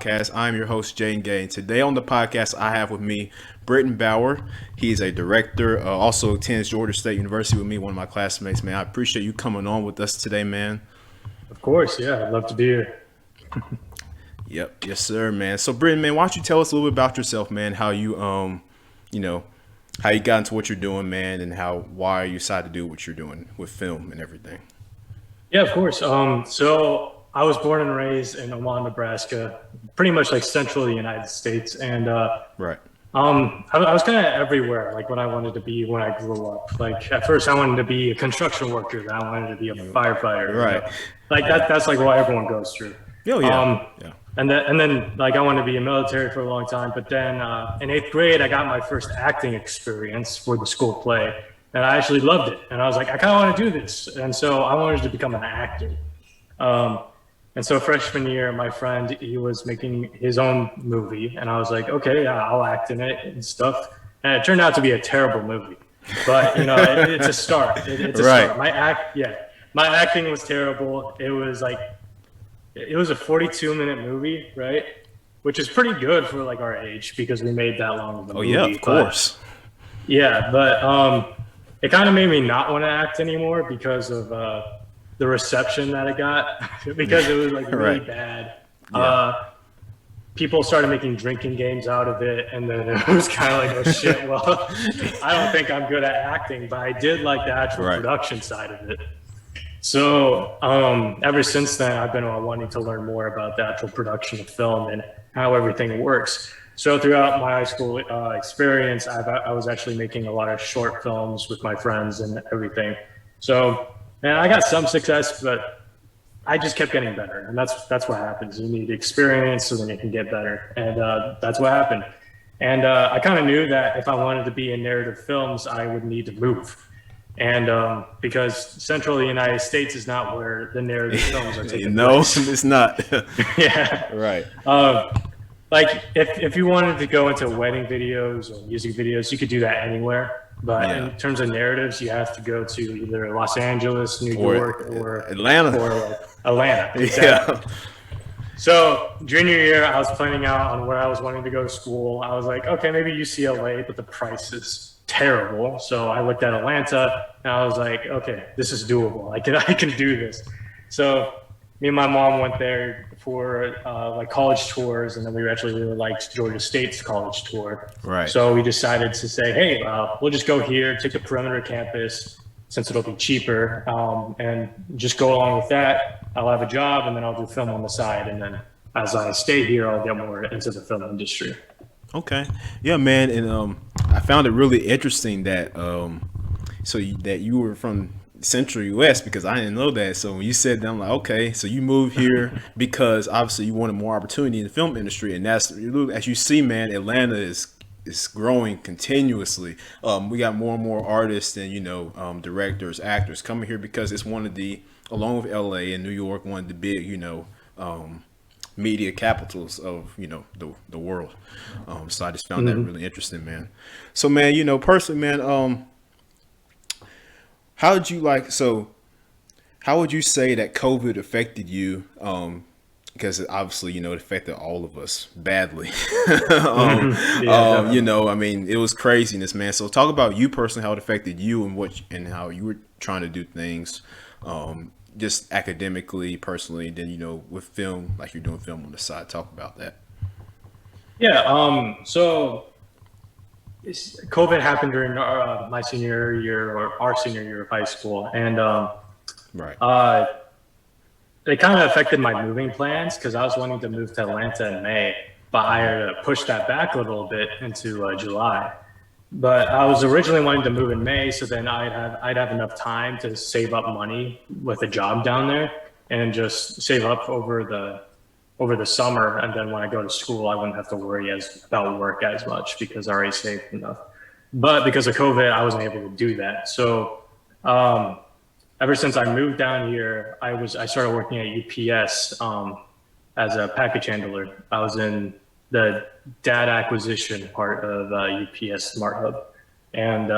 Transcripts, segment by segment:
podcast. I'm your host, Jane Gay. Today on the podcast, I have with me Brittain Bauer. He's a director, also attends Georgia State University with me, one of my classmates, man. I appreciate you coming on with us today, man. Of course, yeah, I'd love to be here. Yep, yes, sir, man. So, Brittain, man, why don't you tell us a little bit about yourself, man? How you, you know, how you got into what you're doing, man, and why you decided to do what you're doing with film and everything. Yeah, of course. So I was born and raised in Omaha, Nebraska, pretty much like central the United States, and Right. I was kind of everywhere, like what I wanted to be when I grew up. Like at first, I wanted to be a construction worker, then I wanted to be a firefighter. Right. Like that's like what everyone goes through. Oh yeah. Yeah. And then like I wanted to be in military for a long time, but then in eighth grade I got my first acting experience for the school play, and I actually loved it. And I was like, I kind of want to do this, and so I wanted to become an actor. And so freshman year, my friend, he was making his own movie, and I was like, okay, yeah, I'll act in it and stuff. And it turned out to be a terrible movie, but it's a start. It's a Right. start. My acting was terrible. It was a 42-minute movie, right? Which is pretty good for like our age because we made that long of a Oh movie. yeah, of course. But it kind of made me not want to act anymore because of the reception that it got because it was like really Right. bad. Yeah. People started making drinking games out of it, and then it was kind of like, oh shit, well, I don't think I'm good at acting, but I did like the actual Right. production side of it. So ever since then, I've been wanting to learn more about the actual production of film and how everything works. So throughout my high school experience, I was actually making a lot of short films with my friends and everything. So, and I got some success, but I just kept getting better, and that's what happens. You need experience so then you can get better, and that's what happened. And I kind of knew that if I wanted to be in narrative films, I would need to move. And because central the United States is not where the narrative films are taking No, place. it's not. Yeah. Right. Like if you wanted to go into wedding videos or music videos, you could do that anywhere. But Yeah. in terms of narratives, you have to go to either Los Angeles, New Or York, or Atlanta. like Atlanta. Exactly. Yeah. So junior year, I was planning out on where I was wanting to go to school. I was like, okay, maybe UCLA, but the price is terrible. So I looked at Atlanta, and I was like, okay, this is doable. I can do this. So me and my mom went there for like college tours, and then we actually really liked Georgia State's college tour. Right. So we decided to say, hey, we'll just go here, take the perimeter campus, since it'll be cheaper, and just go along with that. I'll have a job, and then I'll do film on the side, and then as I stay here, I'll get more into the film industry. Okay. Yeah, man, and I found it really interesting that that you were from Central US because I didn't know that. So when you said that, I'm like, okay, so you moved here because obviously you wanted more opportunity in the film industry, and that's as you see, man, Atlanta is growing continuously. We got more and more artists and directors, actors coming here because it's one of the, along with LA and New York, one of the big media capitals of the world. So I just found that really interesting, man. So man, personally, man, how would you how would you say that COVID affected you? Because obviously, it affected all of us badly. I mean, it was craziness, man. So talk about you personally, how it affected you and how you were trying to do things, just academically, personally, and then, with film, like you're doing film on the side. Talk about that. Yeah. So COVID happened during my senior year or our senior year of high school, and Right. it kind of affected my moving plans because I was wanting to move to Atlanta in May, but I had to push that back a little bit into July. But I was originally wanting to move in May, so then I'd have enough time to save up money with a job down there and just save up over the summer, and then when I go to school, I wouldn't have to worry about work as much because I already saved enough. But because of COVID, I wasn't able to do that. So ever since I moved down here, I started working at UPS as a package handler. I was in the data acquisition part of UPS Smart Hub, and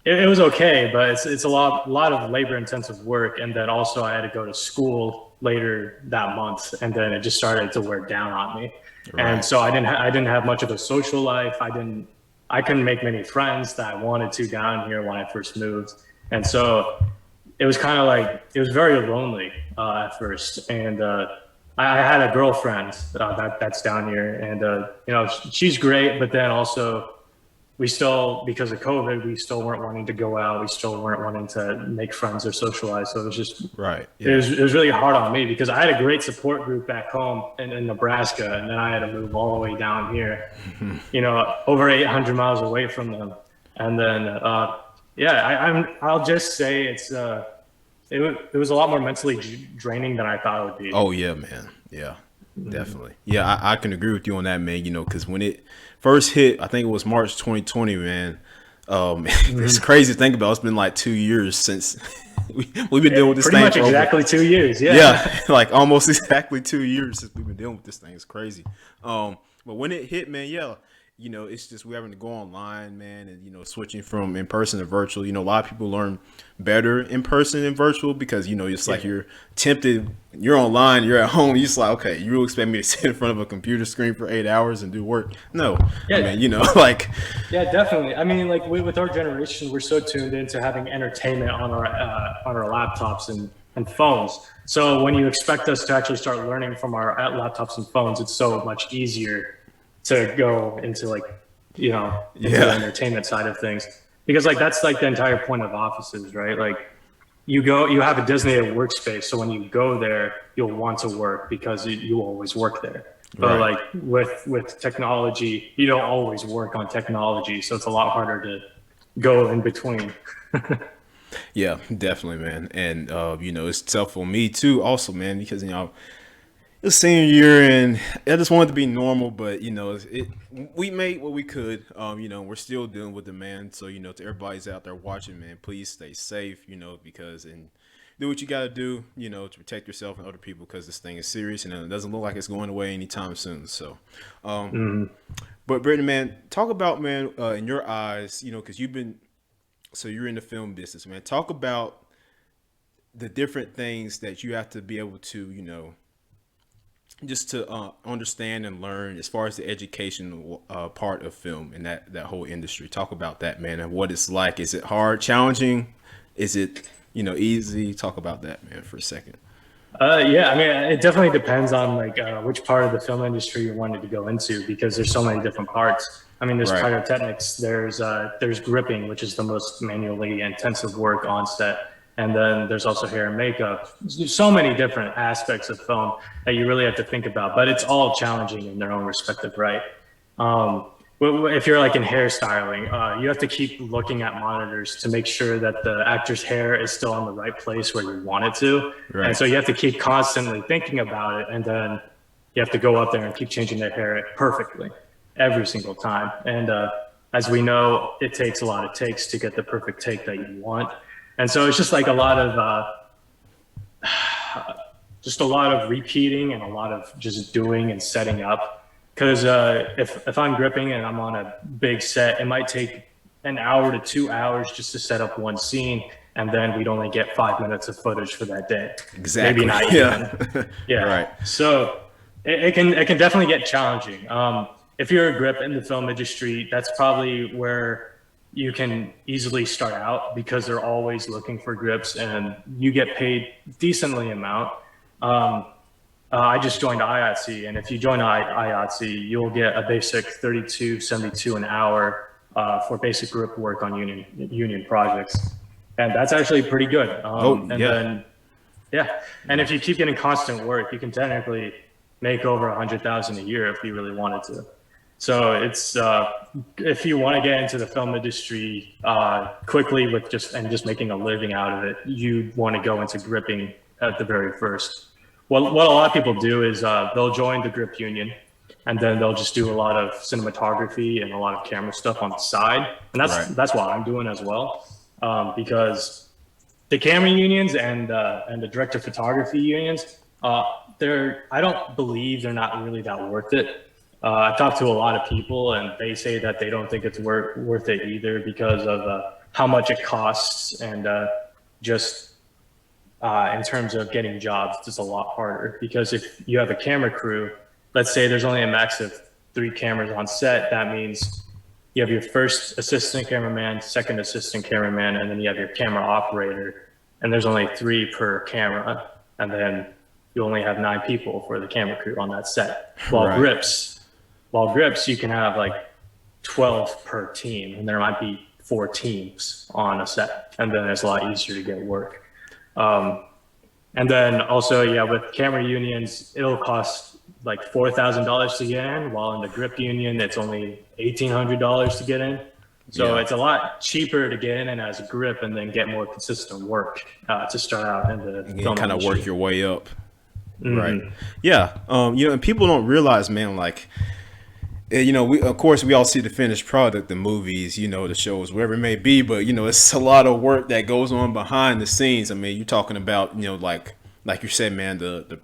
it was okay, but it's a lot of labor intensive work, and then also I had to go to school later that month, and then it just started to wear down on me. And Right. so I didn't have much of a social life. I couldn't make many friends that I wanted to down here when I first moved. And so it was kind of like it was very lonely at first. And I had a girlfriend that's down here, and she's great. But then also we still, because of COVID, we still weren't wanting to go out. We still weren't wanting to make friends or socialize. So it was just Right. Yeah. it was really hard on me because I had a great support group back home in Nebraska, and then I had to move all the way down here, over 800 miles away from them. And then, yeah, I'll just say it was a lot more mentally draining than I thought it would be. Oh yeah, man. Yeah, definitely. Yeah, I can agree with you on that, man. Because when it first hit, I think it was March 2020, man. It's Mhm. crazy to think about. It's been like 2 years since we've been dealing with this Pretty thing much for over. exactly 2 years. Yeah. Yeah, like almost exactly 2 years since we've been dealing with this thing. It's crazy. But when it hit, man, yeah, it's just we're having to go online, man, and switching from in person to virtual. A lot of people learn better in person than virtual because it's like Yeah. you're tempted. You're online, you're at home. You're just like, okay, you really expect me to sit in front of a computer screen for 8 hours and do work? No, I Yeah. mean, like, Yeah, definitely. I mean, like with our generation, we're so tuned into having entertainment on our laptops and phones. So when you expect us to actually start learning from our laptops and phones, it's so much easier to go into into the yeah, entertainment side of things, because like that's like the entire point of offices, right? Like you have a designated workspace, so when you go there you'll want to work because you always work there. But right. like with technology, you don't always work on technology, so it's a lot harder to go in between. Yeah, definitely, man. And it's tough for me too, also, man, because it's senior year and I just wanted to be normal, but we made what we could. We're still dealing with the man. So to everybody's out there watching, man, please stay safe. Because and do what you got to do. To protect yourself and other people because this thing is serious and it doesn't look like it's going away anytime soon. So, Mhm. but Brittain, man, talk about, man, in your eyes, because you're in the film business, man. Talk about the different things that you have to be able to, just to understand and learn as far as the education part of film and that whole industry. Talk about that, man, and what it's like. Is it hard, challenging? Is it easy? Talk about that, man, for a second. Yeah, I mean, it definitely depends on like which part of the film industry you wanted to go into, because there's so many different parts. I mean, there's Right. pyrotechnics, there's gripping, which is the most manually intensive work on set, and then there's also hair and makeup. There's so many different aspects of film that you really have to think about, but it's all challenging in their own respective right. Um, if you're like in hairstyling, you have to keep looking at monitors to make sure that the actor's hair is still in the right place where you want it to. And Right. so you have to keep constantly thinking about it. And then you have to go up there and keep changing their hair perfectly every single time. And as we know, it takes a lot of takes to get the perfect take that you want. And so it's just like a lot of repeating and a lot of just doing and setting up. Because if I'm gripping and I'm on a big set, it might take an hour to 2 hours just to set up one scene, and then we'd only get 5 minutes of footage for that day, maybe Exactly. not Yeah. even. Yeah, Right. so it can definitely get challenging. If you're a grip in the film industry, that's probably where you can easily start out because they're always looking for grips, and you get paid decently amount. Um, I just joined IATSE, and if you join IATSE, you'll get a basic 32.72 an hour for basic grip work on union projects, and that's actually pretty good. Oh And yeah. then yeah, and if you keep getting constant work, you can technically make over 100,000 a year if you really wanted to. So it's if you want to get into the film industry quickly with just making a living out of it, you want to go into gripping at the very first. What a lot of people do is they'll join the grip union, and then they'll just do a lot of cinematography and a lot of camera stuff on the side, and Right. that's what I'm doing as well, because the camera unions and the director of photography unions, they're I don't believe they're not really that worth it. I've talked to a lot of people, and they say that they don't think it's worth it either because of how much it costs and just in terms of getting jobs, it's just a lot harder because if you have a camera crew, let's say there's only a max of 3 cameras on set, that means you have your first assistant cameraman, second assistant cameraman, and then you have your camera operator, and there's only 3 per camera, and then you only have 9 people for the camera crew on that set. Right. While grips, you can have like 12 per team, and there might be 4 teams on a set, and then it's a lot easier to get work. Um, and then also, yeah, with camera unions, it'll cost like $4,000 to get in, while in the grip union, it's only $1,800 to get in. So Yeah. it's a lot cheaper to get in as a grip and then get more consistent work to start out in the And then film kind of work industry. your way up. Right. Hmm. Yeah. And people don't realize, man, like, we of course we all see the finished product, the movies, the shows, whatever it may be, but it's a lot of work that goes on behind the scenes. I mean, you're talking about, like you said, man, the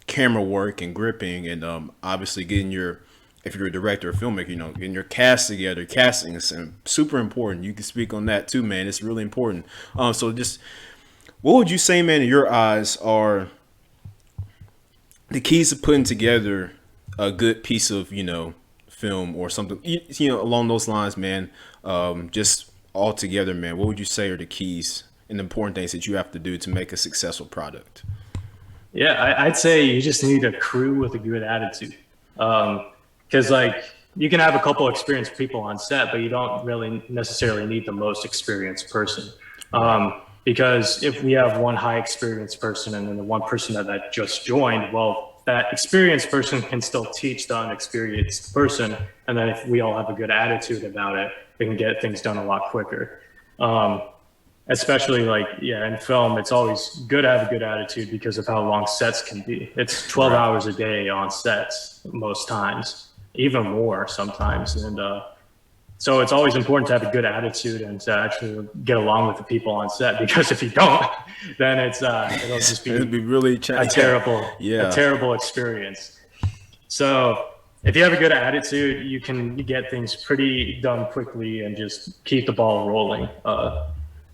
camera work and gripping, and obviously getting your, if you're a director or filmmaker, getting your cast together. Casting is super important. You can speak on that too, man. It's really important. So just what would you say, man, in your eyes are the keys to putting together a good piece of film or something along those lines, man? Just all together, man, what would you say are the keys and the important things that you have to do to make a successful product? Yeah, I'd say you just need a crew with a good attitude. Because like you can have a couple experienced people on set, but you don't really necessarily need the most experienced person. Right. Because if we have one high experienced person and then the one person that just joined, well, that experienced person can still teach the unexperienced person. And then if we all have a good attitude about it, we can get things done a lot quicker. Um, Especially like, yeah, in film, it's always good to have a good attitude because of how long sets can be. It's 12 Right. hours a day on sets most times, even more sometimes. And so it's always important to have a good attitude and to actually get along with the people on set, because if you don't, then it'll just It'd be be really a terrible a yeah. terrible experience. So if you have a good attitude, you can get things pretty done quickly and just keep the ball rolling.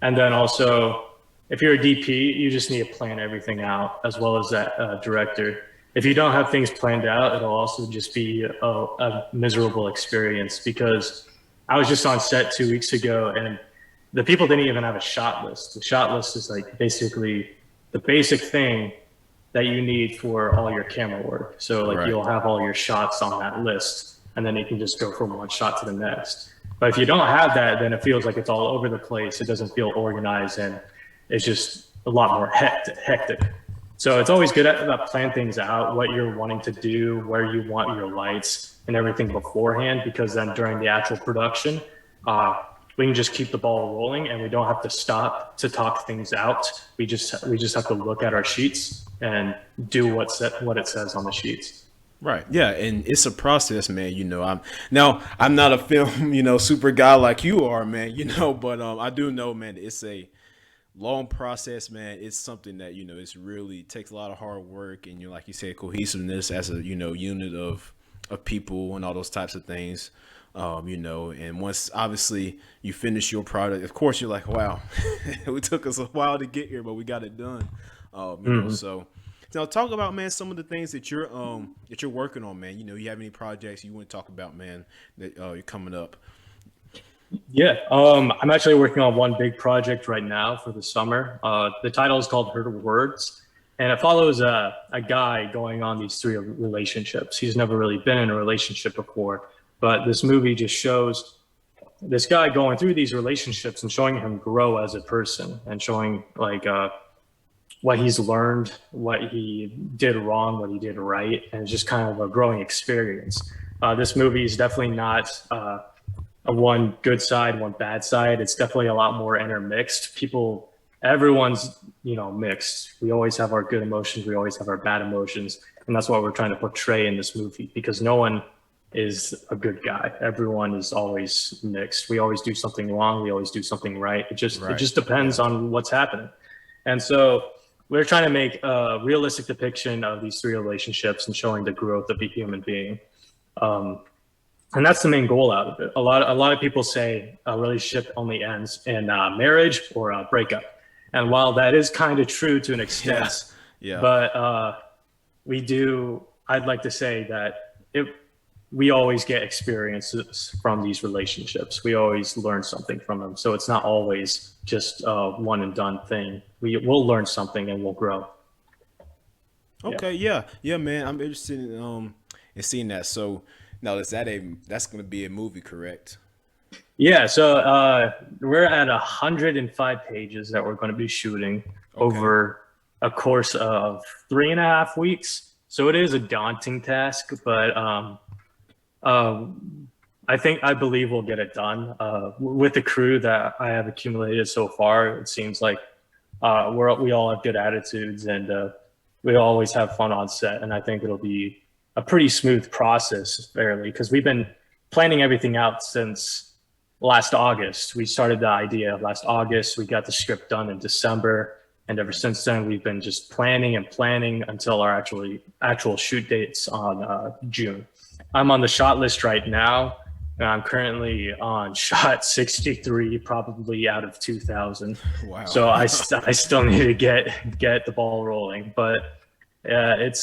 And then also, if you're a DP, you just need to plan everything out as well as that director. If you don't have things planned out, it'll also just be a miserable experience, because I was just on set 2 weeks ago and the people didn't even have a shot list. The shot list is like basically the basic thing that you need for all your camera work. So like Right. you'll have all your shots on that list, and then you can just go from one shot to the next. But if you don't have that, then it feels like it's all over the place. It doesn't feel organized, and it's just a lot more hectic. So it's always good to plan things out, what you're wanting to do, where you want your lights and everything beforehand, because then during the actual production, we can just keep the ball rolling and we don't have to stop to talk things out. We just have to look at our sheets and do what it says on the sheets. Right. Yeah, and it's a process, man. I'm not a film, super guy like you are, man. But I do know, man, it's a long process, man. It's something that it's really takes a lot of hard work, and like you said, cohesiveness as a unit of people and all those types of things. And once obviously you finish your product, of course you're like, wow, it took us a while to get here, but we got it done. Mhm. So now talk about, man, some of the things that you're working on, man. You have any projects you want to talk about, man, that you're coming up? Yeah, I'm actually working on one big project right now for the summer. The title is called Her Words, and it follows a guy going on these 3 relationships. He's never really been in a relationship before, but this movie just shows this guy going through these relationships and showing him grow as a person and showing like what he's learned, what he did wrong, what he did right, and it's just kind of a growing experience. This movie is definitely not a one good side, one bad side. It's definitely a lot more intermixed. Everyone's mixed. We always have our good emotions. We always have our bad emotions, and that's what we're trying to portray in this movie. Because no one is a good guy. Everyone is always mixed. We always do something wrong. We always do something right. It Right. just depends Yeah. on what's happening. And so we're trying to make a realistic depiction of these 3 relationships and showing the growth of a human being. Um, and that's the main goal out of it. A lot of people say a relationship only ends in marriage or a breakup, And while that is kind of true to an Yeah. extent, Yeah. but we do, I'd like to say that we always get experiences from these relationships. We always learn something from them. So it's not always just a one and done thing. We'll learn something and we'll grow. Yeah. Okay, yeah, yeah, man. I'm interested in seeing that. So now that's gonna be a movie, correct? Yeah. So we're at 105 pages that we're going to be shooting Okay. over a course of 3.5 weeks. So it is a daunting task, but uh, I believe we'll get it done. With the crew that I have accumulated so far, it seems like we all have good attitudes and we always have fun on set. And I think it'll be a pretty smooth process, fairly, because we've been planning everything out since last August. We started the idea last August. We got the script done in December. And ever Right. since then, we've been just planning and planning until our actual shoot dates on June. I'm on the shot list right now, and I'm currently on shot 63, probably out of 2,000. Wow. So I still need to get the ball rolling, but it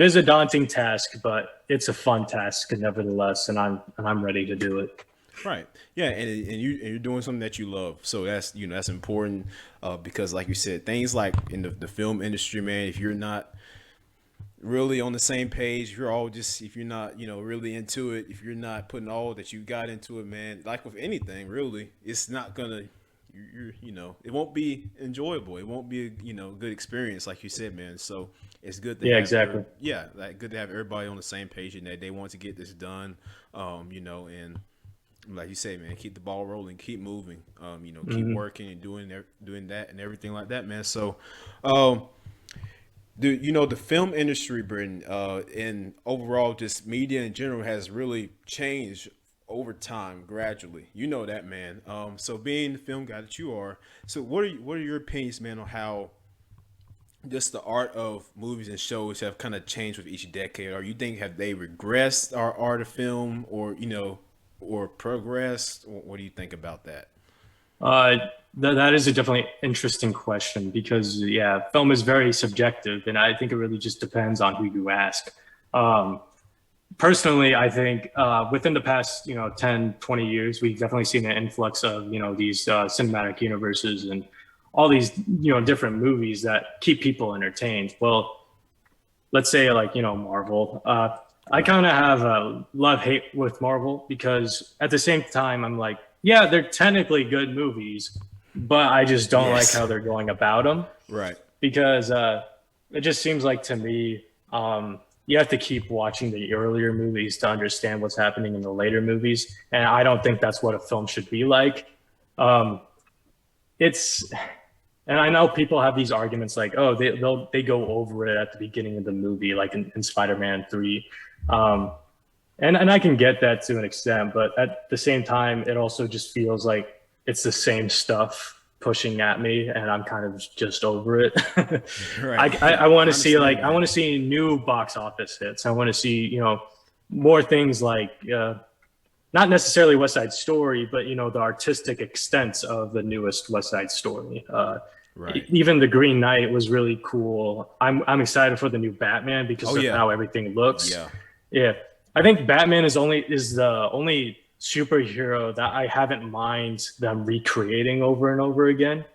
is a daunting task, but it's a fun task nevertheless, and I'm ready to do it. Right. Yeah, and you're doing something that you love. So that's that's important because like you said, things like in the film industry, man, if you're not really on the same page, if you're all just if you're not, really into it, if you're not putting all that you got into it, man, like with anything, really, it's not gonna it won't be enjoyable. It won't be a good experience, like you said, man. So it's good to Yeah, have exactly. like good to have everybody on the same page and that they want to get this done. And like you say, man, keep the ball rolling, keep moving, keep Hmm. working and doing that and everything like that, man. So, um, the film industry, Britain, and overall just media in general has really changed over time, gradually. You know that, man. So being the film guy that you are, so what are your opinions, man, on how just the art of movies and shows have kind of changed with each decade? Or you think have they regressed our art of film, or or progressed? What do you think about that? Uh, that is a definitely interesting question because yeah, film is very subjective, and I think it really just depends on who you ask. Um, Personally, I think within the past 10, 20 years, we've definitely seen an influx of these cinematic universes and all these different movies that keep people entertained. Well, let's say like Marvel. I Right. kind of have a love hate with Marvel because at the same time I'm like, yeah, they're technically good movies, but I just don't like Yes. how they're going about them Right. because it just seems like to me you have to keep watching the earlier movies to understand what's happening in the later movies, and I don't think that's what a film should be like. Um, it's and I know people have these arguments like, oh, they go over it at the beginning of the movie, like in Spider-Man 3. Um, and I can get that to an extent, but at the same time, it also just feels like it's the same stuff pushing at me, and I'm kind of just over it. Right. I want I to see understand, I man. want to see new box office hits. I want to see more things like not necessarily West Side Story, but the artistic extents of the newest West Side Story. Right. Even the Green Knight was really cool. I'm excited for the new Batman Oh because of yeah. how everything looks. Yeah. Yeah, I think Batman is the only superhero that I haven't mind them recreating over and over again.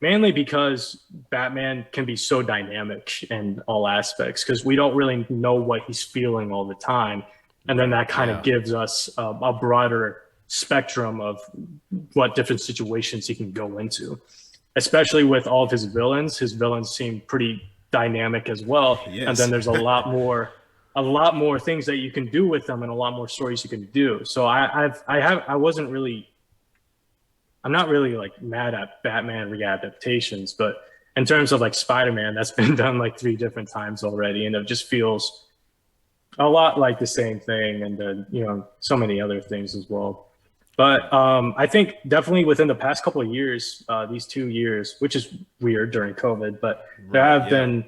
Mainly because Batman can be so dynamic in all aspects because we don't really know what he's feeling all the time, and then Right. that kind of Yeah. gives us a broader spectrum of what different situations he can go into. Especially with all of his villains seem pretty dynamic as well, and then Yes. there's a lot more things that you can do with them and a lot more stories you can do. So I wasn't really I'm not really like mad at Batman readaptations, but in terms of like Spider-Man, that's been done like three different times already, and it just feels a lot like the same thing, and then so many other things as well. But I think definitely within the past couple of years, these 2 years, which is weird during COVID, but there Right. have Yeah. been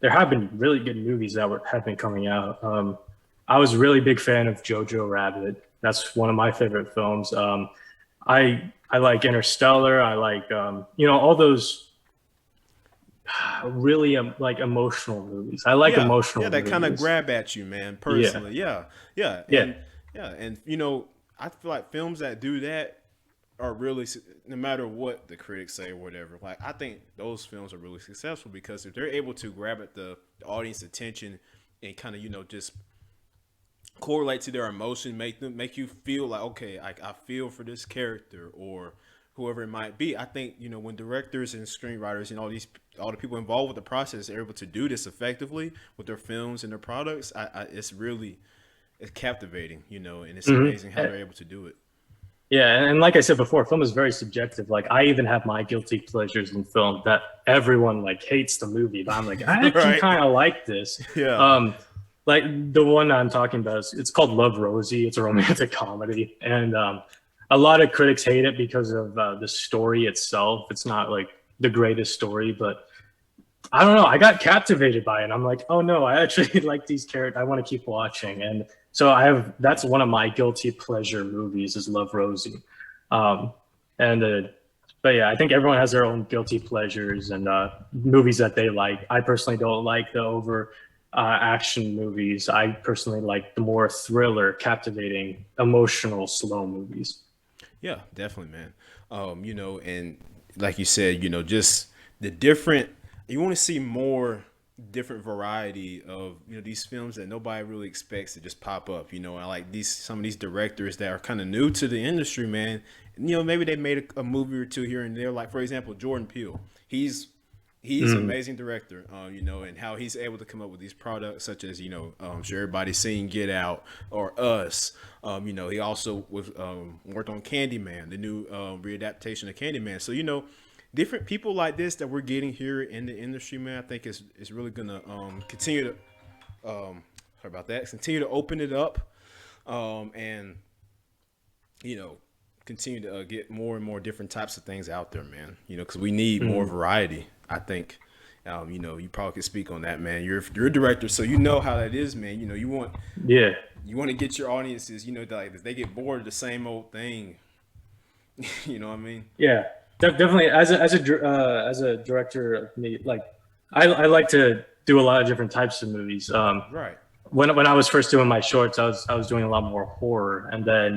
there have been really good movies that have been coming out. I was a really big fan of Jojo Rabbit. That's one of my favorite films. I I like Interstellar. I like all those really like emotional movies. I like Yeah, yeah, emotional that kind of movies. grab at you, man. Yeah, Personally, yeah, yeah, yeah. and I feel like films that do that are really, no matter what the critics say or whatever. Like, I think those films are really successful because if they're able to grab at the audience attention and kind of just correlate to their emotion, make you feel like, okay, I feel for this character or whoever it might be. I think when directors and screenwriters and all the people involved with the process are able to do this effectively with their films and their products, it's captivating, and it's Hmm. amazing how they're able to do it. Yeah, and like I said before, film is very subjective. Like I even have my guilty pleasures in film that everyone like hates the movie, but I'm like, I actually Right? kind of like this. Yeah. Um, like the one I'm talking about it's called Love Rosie. It's a romantic comedy, and a lot of critics hate it because of the story itself. It's not like the greatest story, but I don't know. I got captivated by it. I'm like, oh no, I actually like these characters. I want to keep watching, and so I have. That's one of my guilty pleasure movies is Love Rosie, um, and but yeah, I think everyone has their own guilty pleasures and movies that they like. I personally don't like the over action movies. I personally like the more thriller, captivating, emotional, slow movies. Yeah, definitely, man. And like you said, just the different. You want to see more different variety of these films that nobody really expects to just pop up. I like these some of these directors that are kind of new to the industry, man. Maybe they made a movie or two here and there. Like for example, Jordan Peele. He's an Mm. amazing director, and how he's able to come up with these products such as I'm sure everybody's seen Get Out or Us. He also worked on Candyman, the new readaptation of Candyman. So different people like this that we're getting here in the industry, man. I think is really gonna continue to sorry about that. Continue to open it up, and you know continue to get more and more different types of things out there, man. Because we need more Mm. variety. I think. You probably could speak on that, man. You're a director, so you know how that is, man. Yeah. You want to get your audiences, like if they get bored of the same old thing, you know what I mean? Yeah, definitely. As a director of me, like I like to do a lot of different types of movies. Right, When I was first doing my shorts, I was doing a lot more horror, and then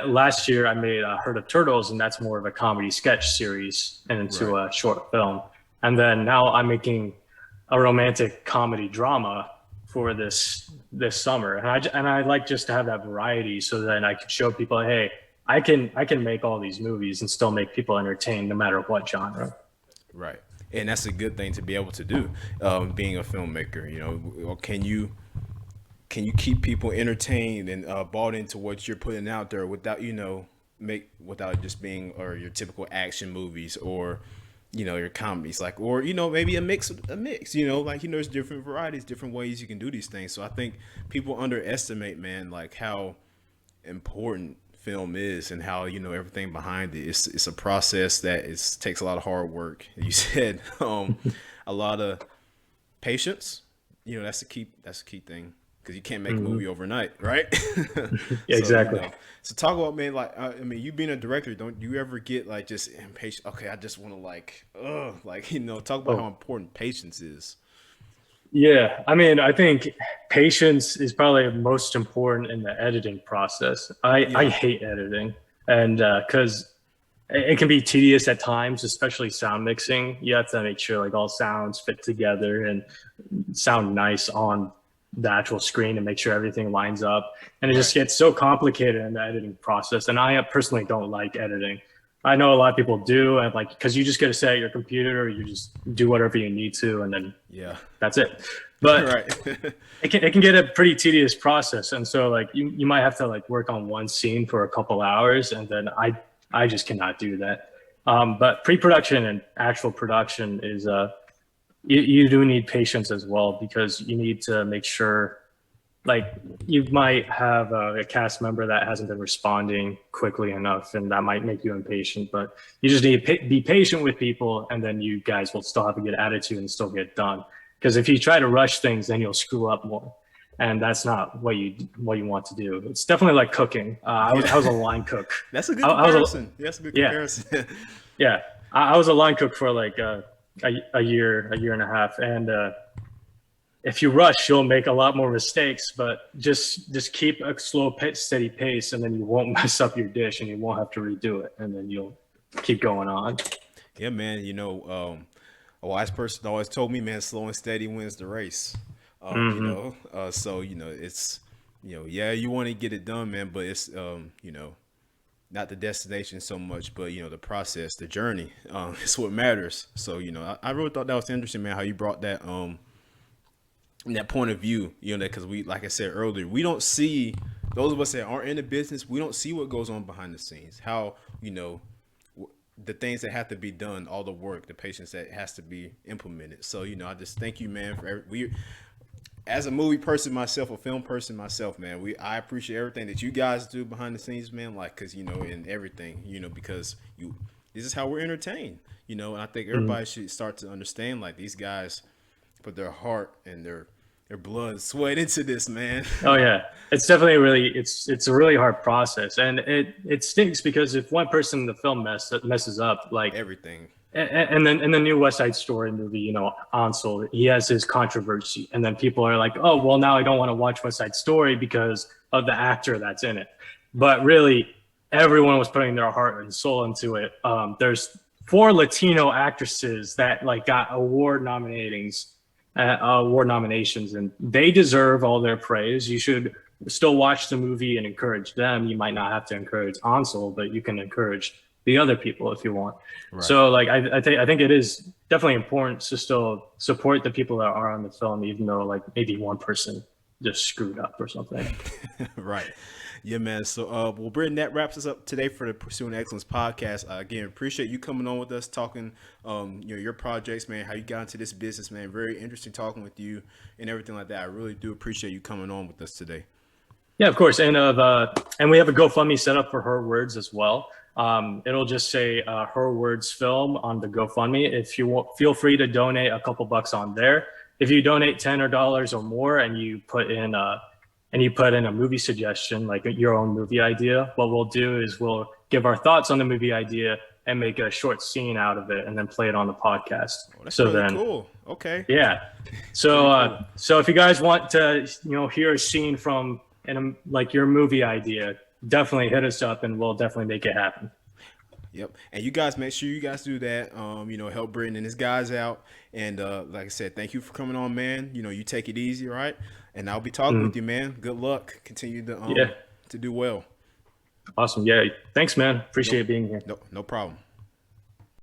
last year I made Herd of Turtles, and that's more of a comedy sketch series and into right, a short film. And then now I'm making a romantic comedy drama for this summer, and I like just to have that variety, so then I can show people, hey, I can make all these movies and still make people entertained no matter what genre. right. And that's a good thing to be able to do, being a filmmaker. Or can you keep people entertained and bought into what you're putting out there without make without it just being or your typical action movies or your comedies, like, or maybe a mix, like there's different varieties, different ways you can do these things. So I think people underestimate, man, like how important film is and how everything behind it. It's a process that takes a lot of hard work. You said a lot of patience. That's the key thing because you can't make a movie Hmm. overnight, right? Yeah, so exactly. so talk about, man, like I mean, you being a director, don't you ever get like just impatient? Okay, I just want to like talk about how Oh, important patience is. yeah. I mean, I think patience is probably most important in the editing process. I Yeah, hate editing, and because it can be tedious at times, especially sound mixing. You have to make sure like all sounds fit together and sound nice on the actual screen and make sure everything lines up. And it just right, gets so complicated in the editing process. And I personally don't like editing. I know a lot of people do, and like because you just get to sit at your computer, you just do whatever you need to, and then yeah, that's it. But right, it can get a pretty tedious process, and so like you might have to like work on one scene for a couple hours, and then I just cannot do that. But pre-production and actual production is you do need patience as well because you need to make sure like you might have a cast member that hasn't been responding quickly enough and that might make you impatient, but you just need to be patient with people and then you guys will still have a good attitude and still get done because if you try to rush things then you'll screw up more. and that's not what you want to do. It's definitely like cooking. I was a Yeah, line cook. that's a good I was a comparison. That's a good yeah comparison. yeah. I was a line cook for like a year and a half, and if you rush, you'll make a lot more mistakes. But just keep a slow, steady pace, and then you won't mess up your dish, and you won't have to redo it, and then you'll keep going on. Yeah, man. A wise person always told me, man, slow and steady wins the race. Hmm. So it's yeah, you want to get it done, man, but it's not the destination so much, but the process, the journey, is what matters. So I really thought that was interesting, man, how you brought that point of view, because we, like I said earlier, we don't see those of us that aren't in the business. We don't see what goes on behind the scenes. How the things that have to be done, all the work, the patience that has to be implemented. So I just thank you, man, for we. As a movie person myself, a film person myself, man, I appreciate everything that you guys do behind the scenes, man. Like, cause in everything, because this is how we're entertained, and I think Hmm. everybody should start to understand, like, these guys put their heart and their blood, sweat into this, man. Oh yeah, it's definitely it's a really hard process, and it stinks because if one person in the film messes up, like Everything. and then in the new West Side Story movie, Ansel, he has his controversy, and then people are like, oh well, now I don't want to watch West Side Story because of the actor that's in it. But really, everyone was putting their heart and soul into it. There's four Latino actresses that like got award nominations, and they deserve all their praise. You should still watch the movie and encourage them. You might not have to encourage Ansel, but you can encourage the other people if you want. Right. So, like, I think it is definitely important to still support the people that are on the film, even though like maybe one person just screwed up or something. Right. Yeah, man. So, well, Brittain, that wraps us up today for the Pursuing Excellence podcast. Again, appreciate you coming on with us, talking, your projects, man, how you got into this business, man. Very interesting talking with you and everything like that. I really do appreciate you coming on with us today. Yeah, of course, and we have a GoFundMe set up for Her Words as well. It'll just say Her Words Film on the GoFundMe. If you want, feel free to donate a couple bucks on there. If you donate $10 or more, and you put in a movie suggestion, like your own movie idea, what we'll do is we'll give our thoughts on the movie idea and make a short scene out of it, and then play it on the podcast. Oh, that's So really then, cool. Okay. yeah. So, Very cool. so if you guys want to, hear a scene from like your movie idea, definitely hit us up, and we'll definitely make it happen. Yep. And you guys make sure you guys do that. Help Brittain and his guys out. And like I said, thank you for coming on, man. You take it easy, all right? And I'll be talking with Mhm. you, man. Good luck. Continue Yeah. to do well. Awesome. Yeah. Thanks, man. Nope. Appreciate being here. No problem.